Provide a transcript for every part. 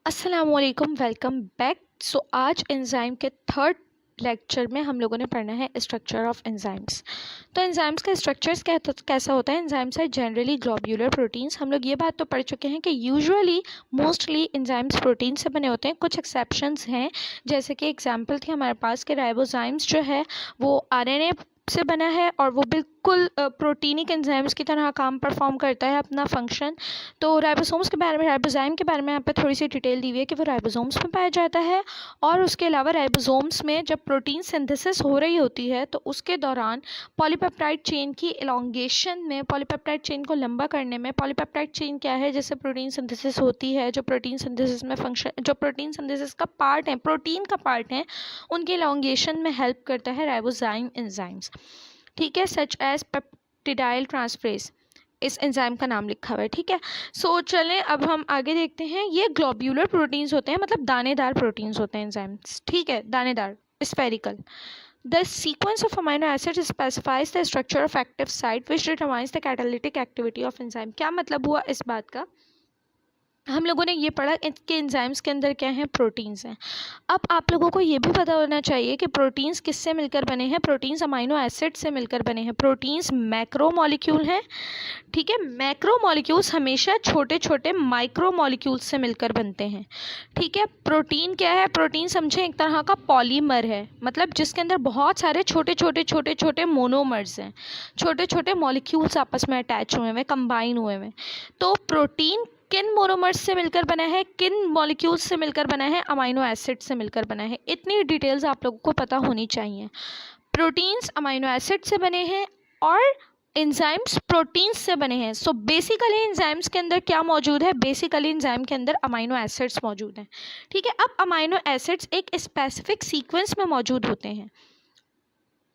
अस्सलामुअलैकुम, welcome back. आज enzyme के थर्ड लेक्चर में हम लोगों ने पढ़ना है स्ट्रक्चर ऑफ एंजाइम्स। तो एंजाइम्स का स्ट्रक्चर्स कैसा होता है। Enzymes are generally globular proteins. हम लोग ये बात तो पढ़ चुके हैं कि यूजुअली मोस्टली एंजाइम्स प्रोटीन से बने होते हैं। कुछ एक्सेप्शंस हैं, जैसे कि एग्जांपल थी हमारे पास के राइबोजाइम्स जो है वो आरएनए से बना है और वो बिल्कुल प्रोटीनिक एंजाइम्स की तरह काम परफॉर्म करता है अपना फंक्शन। तो राइबोसोम्स के बारे में, राइबोजाइम के बारे में यहाँ पे थोड़ी सी डिटेल दी हुई है कि वो राइबोसोम्स में पाया जाता है। और उसके अलावा राइबोसोम्स में जब प्रोटीन सिंथेसिस हो रही होती है तो उसके दौरान पॉलीपेप्टाइड चेन की एलोंगेशन में, पॉलीपेप्टाइड चेन को लंबा करने में, पॉलीपेप्टाइड चेन क्या है, जैसे प्रोटीन सिंथेसिस होती है, जो प्रोटीन सिंथेसिस में फंक्शन, जो प्रोटीन सिंथेसिस का पार्ट है, प्रोटीन का पार्ट है, उनके एलोंगेशन में हेल्प करता है राइबोजाइम एंजाइम्स। ठीक है, सच एज पेप्टिडाइल ट्रांसफरेज इस एंजाइम का नाम लिखा हुआ है। ठीक है, चलें अब हम आगे देखते हैं। ये ग्लोब्यूलर प्रोटीन्स होते हैं, मतलब दानेदार प्रोटीन्स होते हैं एंजाइम्स। ठीक है, दानेदार, spherical. The sequence of amino acids specifies the structure of active site which determines the catalytic activity of enzyme। क्या मतलब हुआ इस बात का? हम लोगों ने ये पढ़ा कि एंजाइम्स के अंदर क्या है, प्रोटीन्स हैं। अब आप लोगों को ये भी पता होना चाहिए कि प्रोटीन्स किससे मिलकर बने हैं। प्रोटीन्स अमाइनो एसिड से मिलकर बने हैं। प्रोटीन्स मैक्रो मॉलिक्यूल हैं। ठीक है, मैक्रो मॉलिक्यूल्स हमेशा छोटे छोटे माइक्रो मॉलिक्यूल्स से मिलकर बनते हैं। ठीक है, प्रोटीन क्या है? प्रोटीन समझें एक तरह का पॉलीमर है, मतलब जिसके अंदर बहुत सारे छोटे छोटे छोटे छोटे मोनोमर्स हैं, छोटे छोटे मॉलिक्यूल्स आपस में अटैच हुए हैं, कंबाइन हुए हैं। तो प्रोटीन किन मोनोमर्स से मिलकर बना है, किन मॉलिक्यूल्स से मिलकर बना है? अमाइनो एसिड से मिलकर बना है। इतनी डिटेल्स आप लोगों को पता होनी चाहिए। प्रोटीन्स अमाइनो एसिड से बने हैं और एंजाइम्स प्रोटीन्स से बने हैं। सो बेसिकली एंजाइम्स के अंदर क्या मौजूद है? बेसिकली एंजाइम के अंदर अमाइनो एसिड्स मौजूद हैं। ठीक है, अब अमाइनो एसिड्स एक स्पेसिफिक सीक्वेंस में मौजूद होते हैं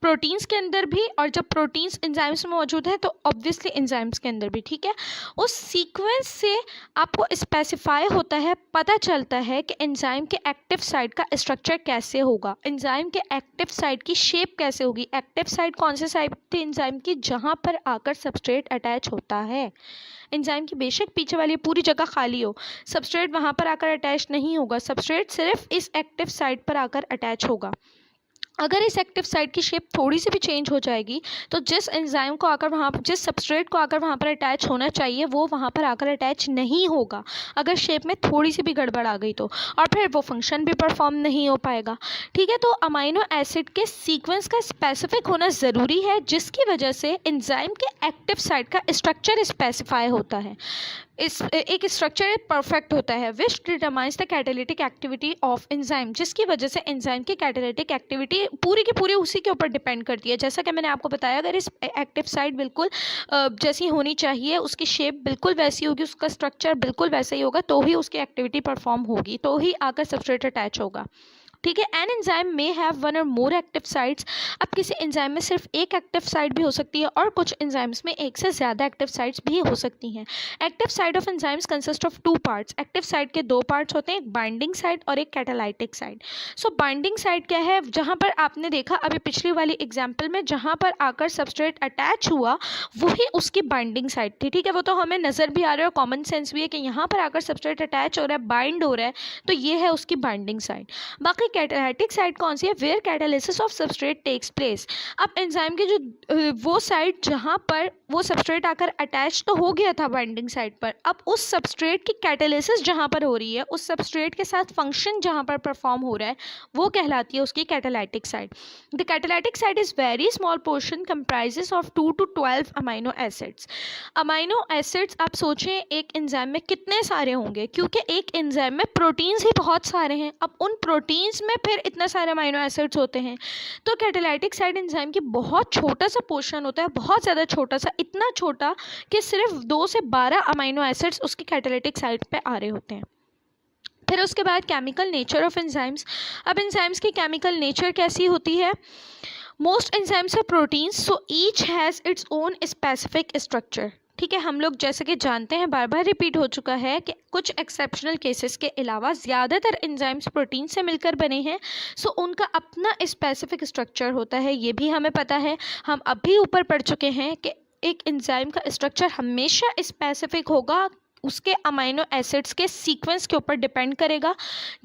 प्रोटीन्स के अंदर भी, और जब प्रोटीन्स एंजाइम्स में मौजूद है तो ऑब्वियसली एंजाइम्स के अंदर भी। ठीक है, उस सीक्वेंस से आपको स्पेसिफाई होता है, पता चलता है कि एंजाइम के एक्टिव साइट का स्ट्रक्चर कैसे होगा, एंजाइम के एक्टिव साइट की शेप कैसे होगी। एक्टिव साइट कौन से साइट थी एंजाइम की? जहाँ पर आकर सबस्ट्रेट अटैच होता है। एंजाइम की बेशक पीछे वाली पूरी जगह खाली हो, सबस्ट्रेट वहाँ पर आकर अटैच नहीं होगा, सबस्ट्रेट सिर्फ इस एक्टिव साइट पर आकर अटैच होगा। अगर इस एक्टिव साइट की शेप थोड़ी सी भी चेंज हो जाएगी तो जिस एंजाइम को आकर वहाँ, जिस सबस्ट्रेट को आकर वहाँ पर अटैच होना चाहिए वो वहाँ पर आकर अटैच नहीं होगा, अगर शेप में थोड़ी सी भी गड़बड़ आ गई तो, और फिर वो फंक्शन भी परफॉर्म नहीं हो पाएगा। ठीक है, तो अमाइनो एसिड के सीक्वेंस का स्पेसिफिक होना ज़रूरी है, जिसकी वजह से एंजाइम के एक्टिव साइट का स्ट्रक्चर स्पेसिफाई होता है। इस एक स्ट्रक्चर परफेक्ट होता है विच determines the catalytic activity of enzyme, जिसकी वजह से एंजाइम की कैटालिटिक एक्टिविटी पूरी की पूरी उसी के ऊपर डिपेंड करती है। जैसा कि मैंने आपको बताया, अगर इस एक्टिव साइट बिल्कुल जैसी होनी चाहिए, उसकी शेप बिल्कुल वैसी होगी, उसका स्ट्रक्चर बिल्कुल वैसा ही होगा, तो ही उसकी एक्टिविटी परफॉर्म होगी, तो ही आकर सबस्ट्रेट अटैच होगा। ठीक है, एन एंजाइम में हैव वन और मोर एक्टिव साइट्स। अब किसी एंजाइम में सिर्फ एक एक्टिव साइट भी हो सकती है और कुछ एंजाइम्स में एक से ज़्यादा एक्टिव साइट्स भी हो सकती हैं। Active site of enzymes consist of two parts. Active site के दो पार्ट्स होते हैं, एक बाइंडिंग साइट और एक कैटालाइटिक साइट। सो बाइंडिंग साइट क्या है? जहाँ पर आपने देखा अभी पिछली वाली एग्जाम्पल में, जहाँ पर आकर सबस्ट्रेट अटैच हुआ वही उसकी बाइंडिंग साइट थी। ठीक है, वो तो हमें नज़र भी आ रहा है और कॉमन सेंस भी है कि यहाँ पर आकर सबस्ट्रेट अटैच हो रहा है, बाइंड हो रहा है, तो ये है उसकी बाइंडिंग साइट। बाकी कैटालाइटिक साइट कौन सी है? Where catalysis of substrate takes place. अब एंजाइम की जो वो साइट जहाँ पर वो सबस्ट्रेट आकर अटैच तो हो गया था बाइंडिंग साइट पर, अब उस सबस्ट्रेट की कैटालिसिस जहाँ पर हो रही है, उस सबस्ट्रेट के साथ फंक्शन जहाँ पर परफॉर्म हो रहा है, वो कहलाती है उसकी catalytic site. The catalytic site is very small portion comprises of 2 to 12 amino acids. Amino acids आप सोचें एक एंजाइम में कितने सारे होंगे, क्योंकि एक एंजाइम में प्रोटीन्स ही बहुत सारे हैं। अब उन प्रोटीन्स में फिर इतने सारे अमाइनो एसिड्स होते हैं, तो कैटालाइटिक साइट एंजाइम की बहुत छोटा सा पोर्शन होता है, बहुत ज़्यादा छोटा सा, इतना छोटा कि सिर्फ 2 से 12 अमाइनो एसिड्स उसकी कैटालाइटिक साइट पे आ रहे होते हैं। फिर उसके बाद केमिकल नेचर ऑफ एंजाइम्स। अब एंजाइम्स की केमिकल नेचर कैसी होती है? Most enzymes are proteins, so each has its own specific structure. ठीक है, हम लोग जैसे कि जानते हैं, बार बार रिपीट हो चुका है कि कुछ एक्सेप्शनल केसेस के अलावा ज़्यादातर एंजाइम्स प्रोटीन से मिलकर बने हैं, सो उनका अपना स्पेसिफिक स्ट्रक्चर होता है। ये भी हमें पता है, हम अभी ऊपर पढ़ चुके हैं कि एक एंजाइम का स्ट्रक्चर हमेशा स्पेसिफिक होगा उसके अमाइनो एसिड्स के सीक्वेंस के ऊपर डिपेंड करेगा।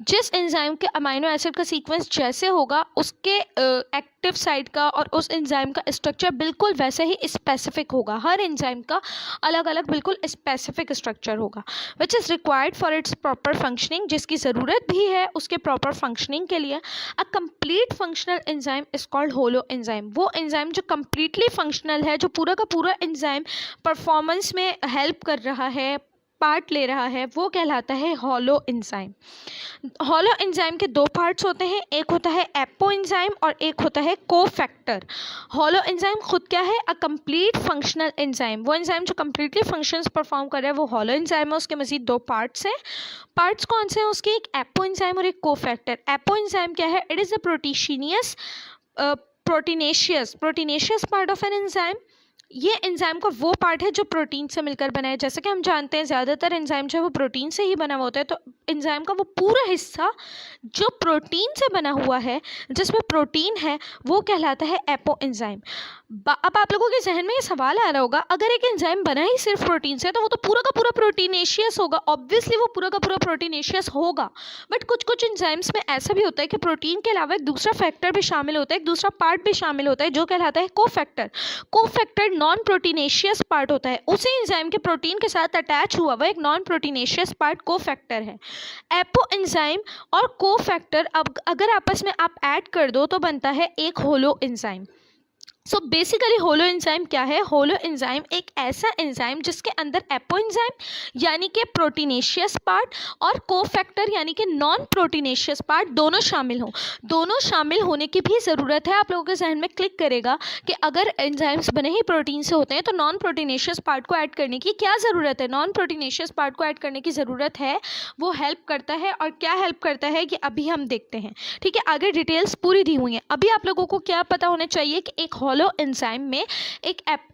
जिस एंजाइम के अमाइनो एसिड का सीक्वेंस जैसे होगा उसके एक्टिव साइट का और उस एंजाइम का स्ट्रक्चर बिल्कुल वैसे ही स्पेसिफिक होगा। हर एंजाइम का अलग अलग बिल्कुल स्पेसिफिक स्ट्रक्चर होगा which is required for its proper functioning, जिसकी ज़रूरत भी है उसके प्रॉपर फंक्शनिंग के लिए। A complete functional enzyme is called holo enzyme. वो एंजाइम जो कंप्लीटली फंक्शनल है, जो पूरा का पूरा एंजाइम परफॉर्मेंस में हेल्प कर रहा है, पार्ट ले रहा है, वो कहलाता है हॉलो एंजाइम। हॉलो एंजाइम के दो पार्ट्स होते हैं, एक होता है एपो एंजाइम और एक होता है कोफैक्टर। हॉलो एंजाइम खुद क्या है? A complete functional enzyme. वो एंजाइम जो कंप्लीटली फंक्शंस परफॉर्म कर रहा है वो हॉलो एंजाइम है। उसके मजीद दो पार्ट्स हैं। पार्ट्स कौन से हैं उसके? एक एपो एंजाइम और एक कोफैक्टर। एपो एंजाइम क्या है? It is a proteinaceous part of an enzyme. ये एंजाइम का वो पार्ट है जो प्रोटीन से मिलकर बना है। जैसे कि हम जानते हैं ज़्यादातर एंजाइम जो है वो प्रोटीन से ही बना हुआ होता है, तो एंजाइम का वो पूरा हिस्सा जो प्रोटीन से बना हुआ है, जिसमें प्रोटीन है, वो कहलाता है एपो एंजाइम। अब आप लोगों के जहन में ये सवाल आ रहा होगा, अगर एक एंजाइम बना ही सिर्फ प्रोटीन से तो वो तो पूरा का पूरा प्रोटीनेशियस होगा। ऑब्वियसली वो पूरा का पूरा प्रोटीनेशियस होगा, बट कुछ कुछ एंजाइम्स में ऐसा भी होता है कि प्रोटीन के अलावा एक दूसरा फैक्टर भी शामिल होता है, एक दूसरा पार्ट भी शामिल होता है, जो कहलाता है cofactor. Cofactor non proteinaceous part होता है। उसी एंजाइम के प्रोटीन के साथ अटैच हुआ हुआ एक नॉन प्रोटीनेशियस पार्ट कोफैक्टर है। एपो एंजाइम और कोफैक्टर अब अगर आपस में आप ऐड कर दो तो बनता है एक holo enzyme. So basically holo enzyme क्या है? होलो एंजाइम एक ऐसा एंजाइम जिसके अंदर एपो एंजाइम यानी कि प्रोटीनेशियस पार्ट और कोफैक्टर यानी कि नॉन प्रोटीनेशियस पार्ट दोनों शामिल हों। दोनों शामिल होने की भी ज़रूरत है। आप लोगों के जहन में क्लिक करेगा कि अगर एंजाइम्स बने ही प्रोटीन से होते हैं तो नॉन प्रोटीनेशियस पार्ट को ऐड करने की क्या ज़रूरत है? नॉन प्रोटीनेशियस पार्ट को ऐड करने की ज़रूरत है। वो हेल्प करता है, और क्या हेल्प करता है कि अभी हम देखते हैं। ठीक है, आगे डिटेल्स पूरी दी हुई हैं। अभी आप लोगों को क्या पता होना चाहिए कि एक हॉलो एंजाइम में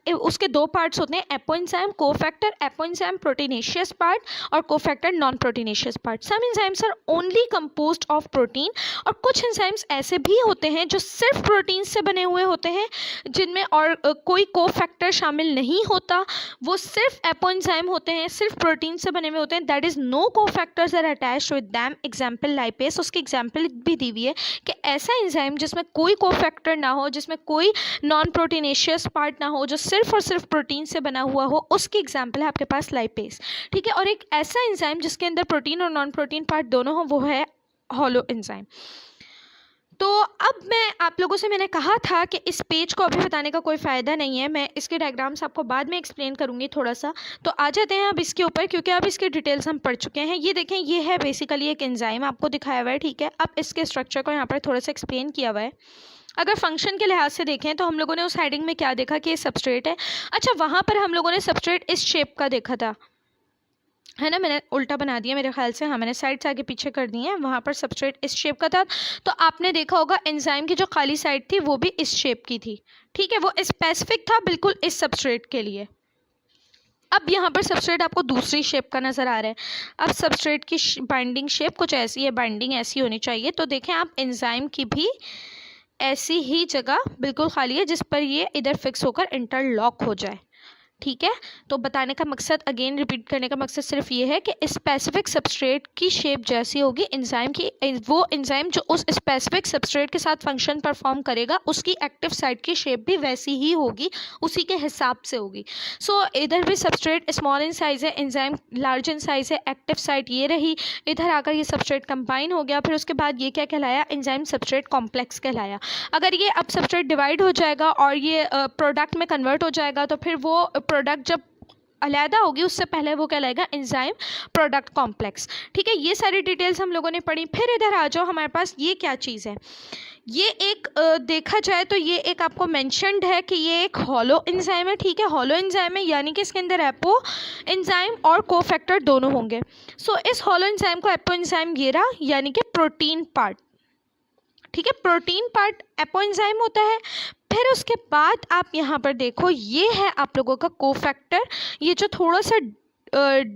उसके दो पार्ट्स होते हैं, apoenzyme, cofactor. Apoenzyme proteinaceous part और cofactor non proteinaceous part. Some enzymes are only composed of protein, और कुछ एंजाइम्स ऐसे भी होते हैं जो सिर्फ प्रोटीन से बने हुए होते हैं, जिनमें और कोई कोफैक्टर शामिल नहीं होता। वो सिर्फ एपो एंजाइम होते हैं, सिर्फ प्रोटीन से बने हुए होते हैं। That is no cofactors are attached with them. Example lipase. उसकी एग्जाम्पल भी दी हुई है कि ऐसा एंजाइम जिसमें कोई कोफैक्टर ना हो, जिसमें कोई नॉन प्रोटीनेशियस पार्ट ना हो, जो सिर्फ और सिर्फ प्रोटीन से बना हुआ हो, उसकी एग्जाम्पल है आपके पास लाइपेस। ठीक है, और एक ऐसा एंजाइम जिसके अंदर प्रोटीन और नॉन प्रोटीन पार्ट दोनों हो, वो है हॉलो एंजाइम। तो अब मैंने कहा था कि इस पेज को अभी बताने का कोई फ़ायदा नहीं है, मैं इसके डायग्राम्स आपको बाद में एक्सप्लेन करूँगी थोड़ा सा। तो आ जाते हैं अब इसके ऊपर, क्योंकि अब इसके डिटेल्स हम पढ़ चुके हैं। ये देखें, ये है बेसिकली एक एंजाइम आपको दिखाया हुआ है। ठीक है, अब इसके स्ट्रक्चर को यहाँ पर थोड़ा सा एक्सप्लेन किया हुआ है। अगर फंक्शन के लिहाज से देखें तो हम लोगों ने उस हेडिंग में क्या देखा कि ये सबस्ट्रेट है। अच्छा, वहाँ पर हम लोगों ने सबस्ट्रेट इस शेप का देखा था, है ना। मैंने उल्टा बना दिया मेरे ख्याल से, हाँ मैंने साइड से आगे पीछे कर दी है। वहाँ पर सबस्ट्रेट इस शेप का था, तो आपने देखा होगा एंजाइम की जो खाली साइड थी वो भी इस शेप की थी। ठीक है, वो स्पेसिफिक था बिल्कुल इस सबस्ट्रेट के लिए। अब यहाँ पर सबस्ट्रेट आपको दूसरी शेप का नज़र आ रहा है। अब सबस्ट्रेट की बाइंडिंग शेप कुछ ऐसी है, बाइंडिंग ऐसी होनी चाहिए। तो देखें आप, एंजाइम की भी ऐसी ही जगह बिल्कुल खाली है जिस पर ये इधर फिक्स होकर इंटरलॉक हो जाए। ठीक है, तो बताने का मकसद, अगेन रिपीट करने का मकसद सिर्फ ये है कि स्पेसिफिक सबस्ट्रेट की शेप जैसी होगी एंजाइम की, वो एंजाइम जो उस स्पेसिफिक सबस्ट्रेट के साथ फंक्शन परफॉर्म करेगा उसकी एक्टिव साइट की शेप भी वैसी ही होगी, उसी के हिसाब से होगी। सो इधर भी सबस्ट्रेट स्मॉल इन साइज़ है, एंजाइम लार्ज इन साइज़ है, एक्टिव साइट ये रही। इधर आकर ये सबस्ट्रेट कंबाइन हो गया, फिर उसके बाद ये क्या कहलाया? एंजाइम सबस्ट्रेट कॉम्प्लेक्स कहलाया। अगर ये अब सबस्ट्रेट डिवाइड हो जाएगा और ये प्रोडक्ट में कन्वर्ट हो जाएगा, तो फिर वो प्रोडक्ट जब अलहदा होगी उससे पहले वो कहलाएगा एंजाइम प्रोडक्ट कॉम्प्लेक्स। ठीक है, ये सारी डिटेल्स हम लोगों ने पढ़ी। फिर इधर आ जाओ, हमारे पास ये क्या चीज़ है? ये एक देखा जाए तो ये एक आपको मेंशन्ड है कि ये एक हॉलो एंजाइम है। ठीक है, हॉलो एंजाइम है यानी कि इसके अंदर एपो एंजाइम और कोफैक्टर दोनों होंगे। सो इस हॉलो एंजाइम को एपो एंजाइम ये रहा, यानी कि प्रोटीन पार्ट। ठीक है, प्रोटीन पार्ट एपो एंजाइम होता है। फिर उसके बाद आप यहाँ पर देखो, ये है आप लोगों का कोफैक्टर। ये जो थोड़ा सा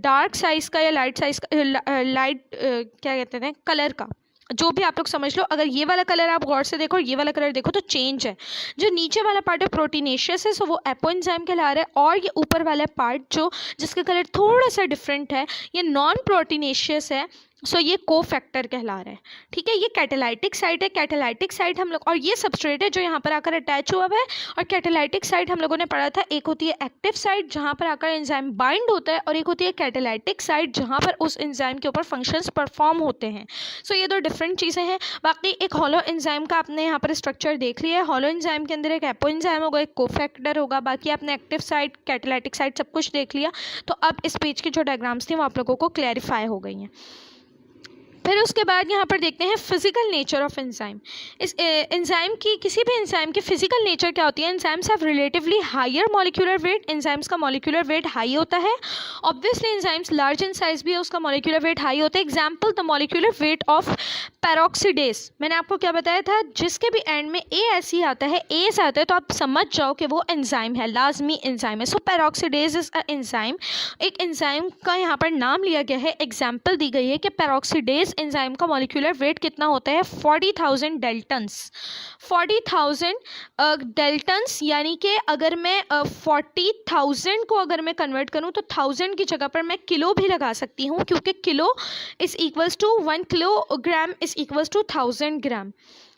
डार्क साइज़ का या लाइट साइज़ का, लाइट क्या कहते हैं, कलर का, जो भी आप लोग समझ लो, अगर ये वाला कलर आप गौर से देखो और ये वाला कलर देखो तो चेंज है। जो नीचे वाला पार्ट है प्रोटीनेशियस है, सो वो एपो एंजाइम कहला रहा है, और ये ऊपर वाला पार्ट जो जिसका कलर थोड़ा सा डिफरेंट है, ये नॉन प्रोटीनेशियस है, सो ये को फैक्टर कहला रहा है। ठीक है, ये कैटालाइटिक साइट है। कैटालाइटिक साइट हम लोग, और ये सबस्ट्रेट है जो यहाँ पर आकर अटैच हुआ है। और कैटालाइटिक साइट हम लोगों ने पढ़ा था, एक होती है एक्टिव साइट जहाँ पर आकर एंजाइम बाइंड होता है, और एक होती है कैटालाइटिक साइट जहाँ पर उस एंजाइम के ऊपर फंक्शंस परफॉर्म होते हैं। सो ये दो डिफरेंट चीज़ें हैं। बाकी एक हॉलो एंजाइम का आपने यहाँ पर स्ट्रक्चर देख लिया है। हॉलो एंजाइम के अंदर एक एपो एंजाइम होगा, एक कोफैक्टर होगा। बाकी आपने एक्टिव साइट, कैटालाइटिक साइट सब कुछ देख लिया। तो अब इस पेज की जो डायग्राम्स थी वो आप लोगों को क्लैरिफाई हो गई हैं। फिर उसके बाद यहाँ पर देखते हैं फिजिकल नेचर ऑफ एंजाइम। इस एंजाइम की, किसी भी एंजाइम की फिजिकल नेचर क्या होती है? Enzymes have relatively higher molecular weight. Enzymes का मॉलिक्यूलर वेट हाई होता है। Obviously enzymes large in size भी है, उसका मॉलिक्यूलर वेट हाई होता है। Example, the molecular weight of peroxidase. मैंने आपको क्या बताया था? जिसके भी एंड में ए ऐसी आता है, ए से आता है, तो आप समझ जाओ कि वो एंजाइम है, लाजमी एंजाइम है। सो पेरोक्सीडेज इज अ एंजाइम। एक एंजाइम का यहाँ पर नाम लिया गया है, एग्जाम्पल दी गई है कि पेरोक्सीडेज एंजाइम का मॉलिक्यूलर वेट कितना होता है? 40,000 डेल्टन्स। 40,000 डेल्टन्स, यानी कि अगर मैं 40,000 को अगर मैं कन्वर्ट करूँ तो 1000 की जगह पर मैं किलो भी लगा सकती हूँ, क्योंकि kilo is equals to 1 kilogram is equals to 1000 gram.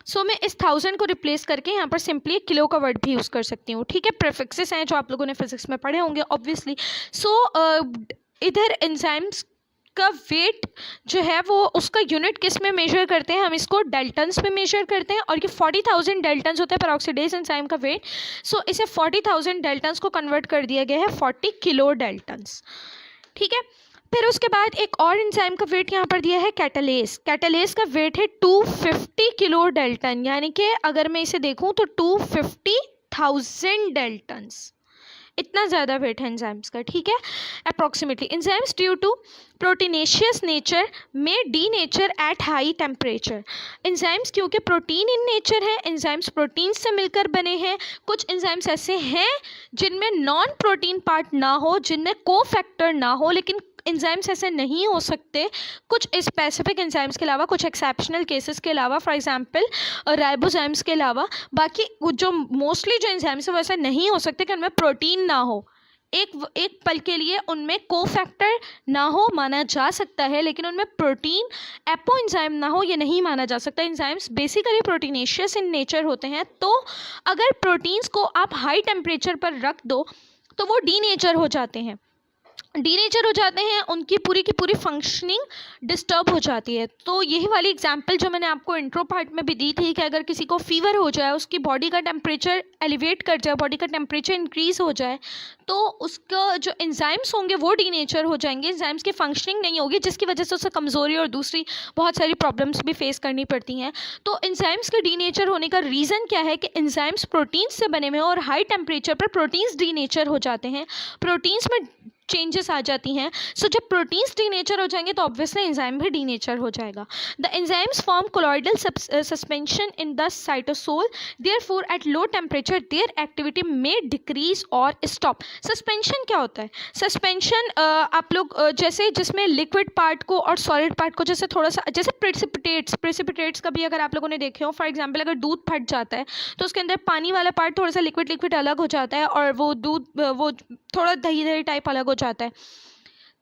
सो मैं इस 1000 को रिप्लेस करके यहाँ पर सिंपली किलो का वर्ड भी यूज़ कर सकती हूँ। ठीक है, प्रीफिक्सेस हैं जो आप लोगों ने फिजिक्स में पढ़े होंगे ऑब्वियसली। सो इधर एंजाइम्स का वेट जो है वो उसका यूनिट किस में मेजर करते हैं? हम इसको डेल्टन्स में मेजर करते हैं, और ये 40,000 डेल्टन्स होता है पेरोक्सीडेज एंजाइम का वेट। सो इसे 40,000 डेल्टन्स को कन्वर्ट कर दिया गया है 40 किलो डेल्टन्स। ठीक है, फिर उसके बाद एक और एंजाइम का वेट यहाँ पर दिया है कैटालेस। कैटालेस का वेट है 250 किलो डेल्टन, यानी कि अगर मैं इसे देखूँ तो 250,000 डेल्टन्स, इतना ज़्यादा वेट है एंजाइम्स का। ठीक है, approximately enzymes due to proteinaceous nature में denature at high temperature. Enzymes क्योंकि प्रोटीन इन नेचर है, एंजाइम्स प्रोटीन से मिलकर बने हैं। कुछ एंजाइम्स ऐसे हैं जिनमें नॉन प्रोटीन पार्ट ना हो, जिनमें को फैक्टर ना हो, लेकिन एंजाइम्स ऐसे नहीं हो सकते कुछ स्पेसिफिक एंजाइम्स के अलावा, कुछ एक्सेप्शनल केसेस के अलावा, फॉर एग्जांपल राइबोजाइम्स के अलावा। बाकी जो मोस्टली जो एंजाइम्स है वो ऐसे नहीं हो सकते कि उनमें प्रोटीन ना हो। एक पल के लिए उनमें को फैक्टर ना हो माना जा सकता है, लेकिन उनमें प्रोटीन एपो एंजाइम ना हो ये नहीं माना जा सकता। Enzymes basically proteinaceous in nature होते हैं, तो अगर प्रोटीन्स को आप हाई टेम्परेचर पर रख दो तो वो डी नेचर हो जाते हैं। डीनेचर हो जाते हैं, उनकी पूरी की पूरी फंक्शनिंग डिस्टर्ब हो जाती है। तो यही वाली एग्जांपल जो मैंने आपको इंट्रो पार्ट में भी दी थी कि अगर किसी को फीवर हो जाए, उसकी बॉडी का टेम्परेचर एलिवेट कर जाए, बॉडी का टेम्परेचर इंक्रीज़ हो जाए, तो उसका जो एंजाइम्स होंगे वो डीनेचर हो जाएंगे, एंजाइम्स की फंक्शनिंग नहीं होगी, जिसकी वजह से उसे कमज़ोरी और दूसरी बहुत सारी प्रॉब्लम्स भी फेस करनी पड़ती हैं। तो एंजाइम्स के डीनेचर होने का रीज़न क्या है कि एंजाइम्स प्रोटीन्स से बने हुए हैं, और हाई टेम्परेचर पर प्रोटीन्स डीनेचर हो जाते हैं, प्रोटीन्स में चेंजेस आ जाती हैं। सो जब प्रोटीन्स डीनेचर हो जाएंगे तो ऑब्वियसली एंजाइम भी डीनेचर हो जाएगा। The enzymes form colloidal suspension in the cytosol, therefore at low temperature there activity में डिक्रीज और स्टॉप। सस्पेंशन क्या होता है? सस्पेंशन आप लोग जैसे जिसमें लिक्विड पार्ट को और सॉलिड पार्ट को जैसे थोड़ा सा, जैसे प्रेसिपिटेट्स का भी अगर आप लोगों ने देखे हो, फॉर एग्जाम्पल अगर दूध फट जाता है तो उसके अंदर पानी वाला पार्ट थोड़ा सा लिक्विड अलग हो जाता है, और वो दूध वो थोड़ा दही टाइप अलग हो जाता है।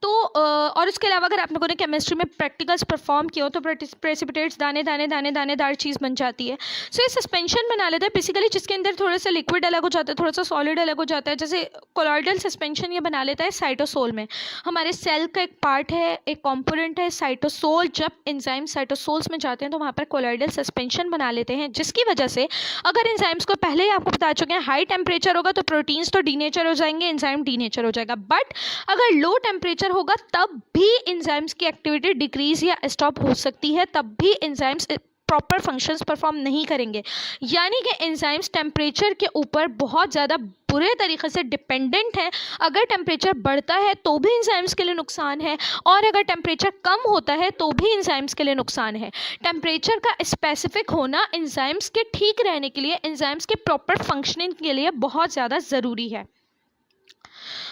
तो और उसके अलावा अगर आप लोगों ने केमिस्ट्री में प्रैक्टिकल्स परफॉर्म किए हो तो प्रेसिपिटेट्स दानेदार चीज़ बन जाती है। सो ये सस्पेंशन बना लेता है बेसिकली, जिसके अंदर थोड़ा सा लिक्विड अलग हो जाता है, थोड़ा सा सॉलिड अलग हो जाता है। जैसे कोलॉइडल सस्पेंशन ये बना लेता है साइटोसोल में। हमारे सेल का एक पार्ट है, एक कॉम्पोनेंट है साइटोसोल। जब एंजाइम साइटोसोल्स में जाते हैं तो वहाँ पर कोलॉइडल सस्पेंशन बना लेते हैं, जिसकी वजह से अगर एंजाइम्स को पहले ही आपको बता चुके हैं हाई टेम्परेचर होगा तो प्रोटीन्स तो डीनेचर हो जाएंगे, एंजाइम डीनेचर हो जाएगा। बट अगर लो टेम्परेचर होगा तब भी एंजाइम्स की एक्टिविटी डिक्रीज या स्टॉप हो सकती है, तब भी एंजाइम्स प्रॉपर फंक्शंस परफॉर्म नहीं करेंगे। यानी कि एंजाइम्स टेम्परेचर के ऊपर बहुत ज़्यादा बुरे तरीके से डिपेंडेंट है। अगर टेम्परेचर बढ़ता है तो भी एंजाइम्स के लिए नुकसान है, और अगर टेम्परेचर कम होता है तो भी एंजाइम्स के लिए नुकसान है। टेम्परेचर का स्पेसिफिक होना एंजाइम्स के ठीक रहने के लिए, एंजाइम्स के प्रॉपर फंक्शनिंग के लिए बहुत ज़्यादा ज़रूरी है।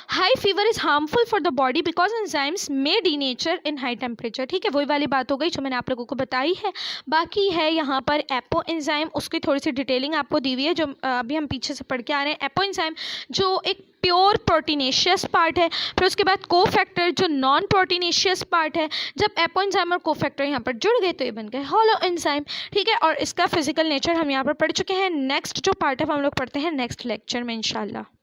High fever is harmful for the body because enzymes may denature in high temperature. ठीक है, वही वाली बात हो गई जो मैंने आप लोगों को बताई है। बाकी है यहाँ पर एपो एंजाइम, उसकी थोड़ी सी डिटेलिंग आपको दी हुई है जो अभी हम पीछे से पढ़ के आ रहे हैं। एपो एंजाइम जो एक प्योर प्रोटीनेशियस पार्ट है, फिर उसके बाद कोफैक्टर जो नॉन प्रोटीनेशियस पार्ट है। जब एपो एंजाइम और कोफैक्टर यहाँ पर जुड़ गए तो ये बन गए हॉलो एंजाइम। ठीक है, और इसका फिजिकल नेचर हम यहाँ पर पढ़ चुके हैं। नेक्स्ट जो पार्ट है वो हम लोग पढ़ते हैं नेक्स्ट लेक्चर में इंशाल्लाह।